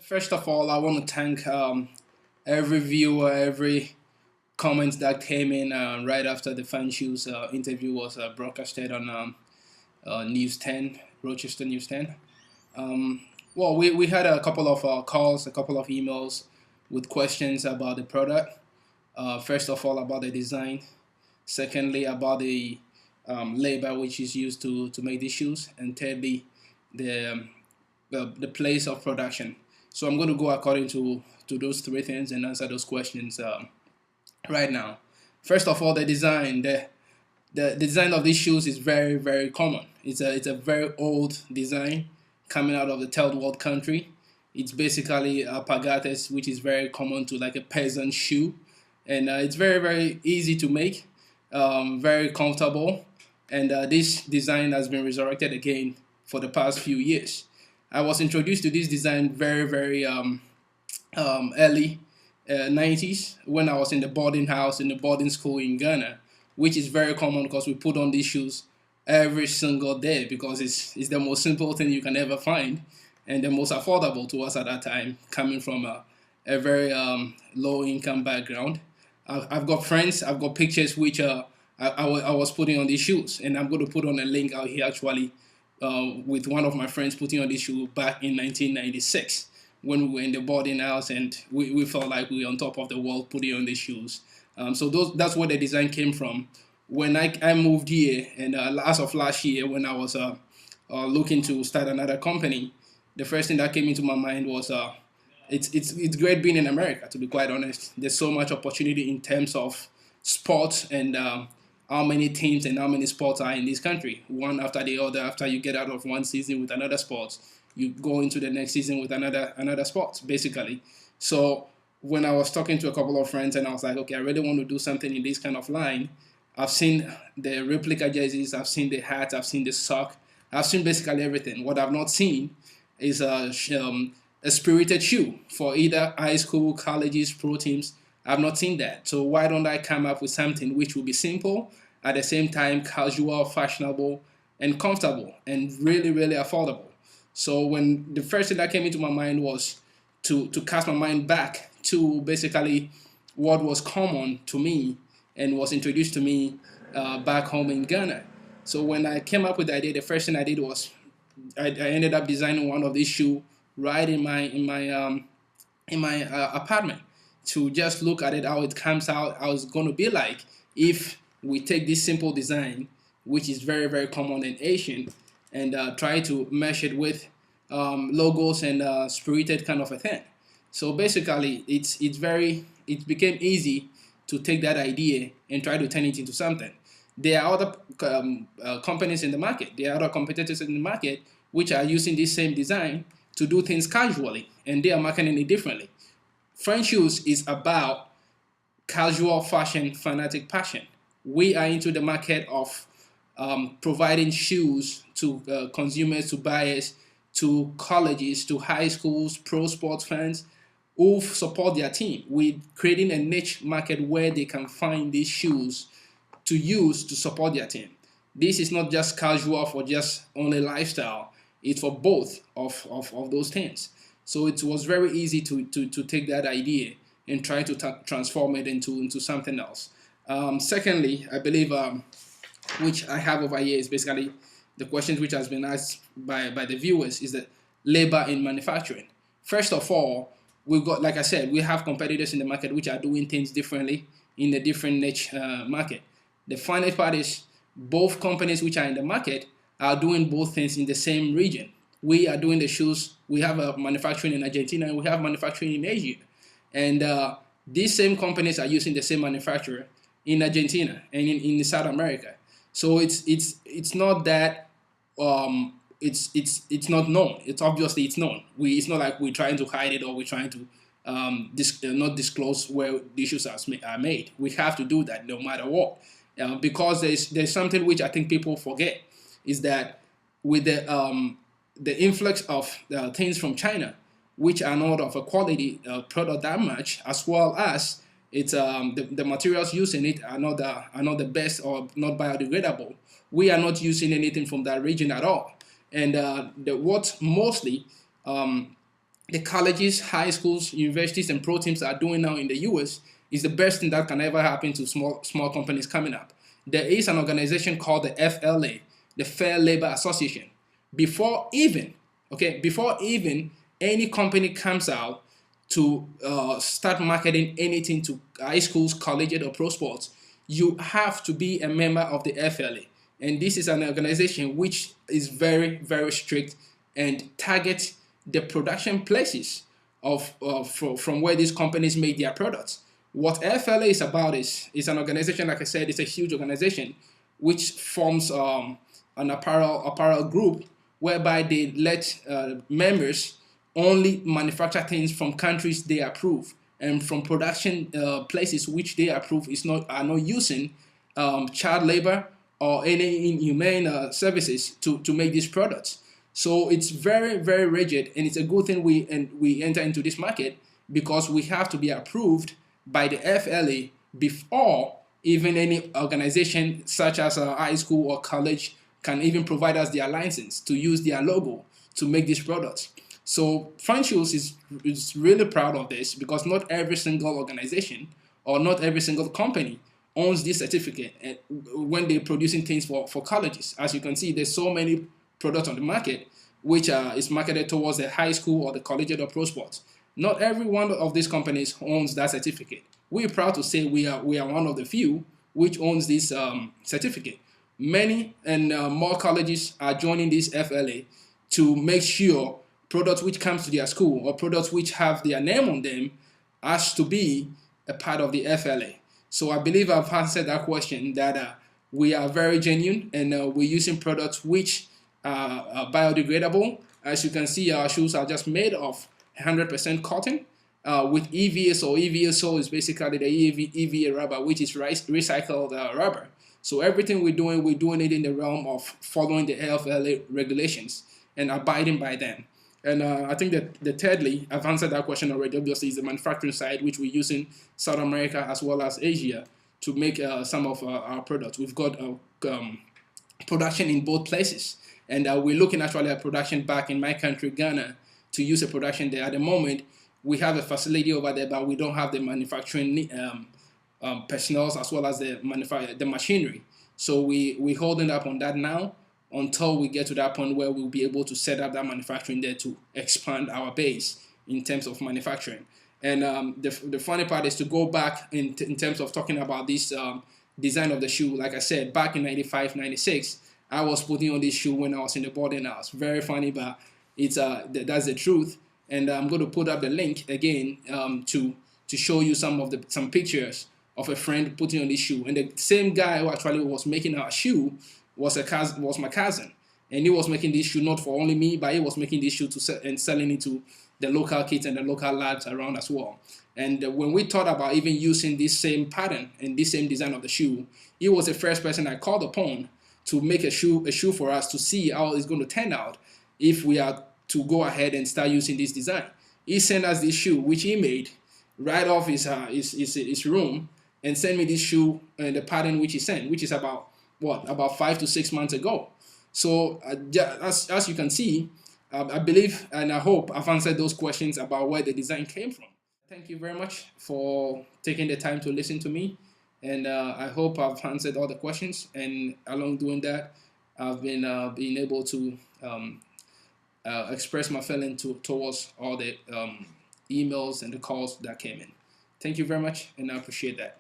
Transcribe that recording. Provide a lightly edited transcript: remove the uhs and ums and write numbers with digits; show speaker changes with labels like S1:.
S1: First of all, I want to thank every viewer, every comment that came in right after the FANSHOES interview was broadcasted on News 10, Rochester News 10. Well, we had a couple of calls, a couple of emails with questions about the product. First of all, about the design. Secondly, about the labor which is used to make these shoes. And thirdly, the, the place of production. So I'm going to go according to those three things and answer those questions right now. First of all, the design. The design of these shoes is very common. It's a very old design coming out of the third world country. It's basically a pagates, which is very common to like a peasant shoe, and it's very easy to make, very comfortable, and this design has been resurrected again for the past few years. I was introduced to this design very early 90s when I was in the boarding house in the boarding school in Ghana, which is very common because we put on these shoes every single day because it's the most simple thing you can ever find and the most affordable to us at that time, coming from a very low income background. I've got friends, I've got pictures which I was putting on these shoes, and I'm going to put on a link out here actually with one of my friends putting on this shoe back in 1996 when we were in the boarding house, and we felt like we were on top of the world putting on these shoes. So that's where the design came from. When I moved here, and as of last year, when I was looking to start another company, the first thing that came into my mind was it's great being in America. To be quite honest, there's so much opportunity in terms of sports and how many teams and how many sports are in this country, one after the other. After you get out of one season with another sport, you go into the next season with another sport, basically. So when I was talking to a couple of friends and I was like, okay, I really want to do something in this kind of line. I've seen the replica jerseys, I've seen the hats, I've seen the sock, I've seen basically everything. What I've not seen is a spirited shoe for either high school, colleges, pro teams. I've not seen that. So why don't I come up with something which will be simple, at the same time casual, fashionable, and comfortable, and really affordable. So when the first thing that came into my mind was to cast my mind back to basically what was common to me and was introduced to me back home in Ghana. So when I came up with the idea, the first thing I did was I ended up designing one of these shoes right in my apartment, to just look at it, how it comes out, how it's going to be like if we take this simple design, which is very common in Asian, and try to mesh it with logos and spirited kind of a thing. So basically, it became easy to take that idea and try to turn it into something. There are other companies in the market, there are other competitors in the market which are using this same design to do things casually, and they are marketing it differently. FANSHOES is about casual fashion fanatic passion. We are into the market of providing shoes to consumers, to buyers, to colleges, to high schools, pro sports fans who support their team. We're creating a niche market where they can find these shoes to use to support their team. This is not just casual for just only lifestyle. It's for both of those things. So it was very easy to take that idea and try to transform it into something else. Secondly, I believe, which I have over here, is basically the questions which has been asked by the viewers, is the labor in manufacturing. First of all, we've got, like I said, we have competitors in the market which are doing things differently in a different niche market. The funny part is both companies which are in the market are doing both things in the same region. We are doing the shoes, we have a manufacturing in Argentina, and we have manufacturing in Asia. And these same companies are using the same manufacturer in Argentina and in South America. So it's not that it's not known. It's obviously it's known. It's not like we're trying to hide it or we're trying to not disclose where the shoes are made. We have to do that no matter what, because there's something which I think people forget, is that with the influx of things from China, which are not of a quality product that much, as well as it's the materials used in it are not the best or not biodegradable. We are not using anything from that region at all, and what mostly the colleges, high schools, universities, and pro teams are doing now in the US is the best thing that can ever happen to small companies coming up. There is an organization called the FLA, the Fair Labor Association. Before even, before even any company comes out to start marketing anything to high schools, collegiate, or pro sports, you have to be a member of the FLA. And this is an organization which is very, very strict and targets the production places from where these companies make their products. What FLA is about is an organization, like I said, it's a huge organization which forms an apparel group whereby they let members only manufacture things from countries they approve and from production places which they approve are not using child labor or any inhumane services to make these products. So it's very, very rigid, and it's a good thing we enter into this market because we have to be approved by the FLA before even any organization such as a high school or college can even provide us their license to use their logo to make these products. So FANSHOES is really proud of this because not every single organization or not every single company owns this certificate when they're producing things for colleges. As you can see, there's so many products on the market which is marketed towards the high school or the collegiate or pro sports. Not every one of these companies owns that certificate. We're proud to say we are one of the few which owns this certificate. Many and more colleges are joining this FLA to make sure products which comes to their school or products which have their name on them has to be a part of the FLA. So I believe I've answered that question, that we are very genuine and we're using products which are biodegradable. As you can see, our shoes are just made of 100% cotton with EVSO. EVSO is basically the EVA rubber, which is recycled rubber. So everything we're doing it in the realm of following the FLA regulations and abiding by them. And I think that thirdly, I've answered that question already. Obviously, is the manufacturing side, which we use in South America as well as Asia to make some of our products. We've got production in both places. And we're looking actually at production back in my country, Ghana, to use a production there. At the moment, we have a facility over there, but we don't have the manufacturing personnel as well as the machinery. So we're holding up on that now until we get to that point where we'll be able to set up that manufacturing there to expand our base in terms of manufacturing. And the funny part is to go back in terms of talking about this design of the shoe. Like I said, back in 95, 96, I was putting on this shoe when I was in the boarding house. Very funny, but it's that's the truth. And I'm going to put up the link again to show you some pictures of a friend putting on this shoe. And the same guy who actually was making our shoe was my cousin, and he was making this shoe not for only me, but he was making this shoe and selling it to the local kids and the local lads around as well. And when we thought about even using this same pattern and this same design of the shoe, he was the first person I called upon to make a shoe for us to see how it's going to turn out if we are to go ahead and start using this design. He sent us this shoe, which he made right off his room, and sent me this shoe and the pattern which he sent, which is about 5 to 6 months ago. So as you can see, I believe and I hope I've answered those questions about where the design came from. Thank you very much for taking the time to listen to me, and I hope I've answered all the questions, and along doing that, I've been being able to express my feeling towards all the emails and the calls that came in. Thank you very much, and I appreciate that.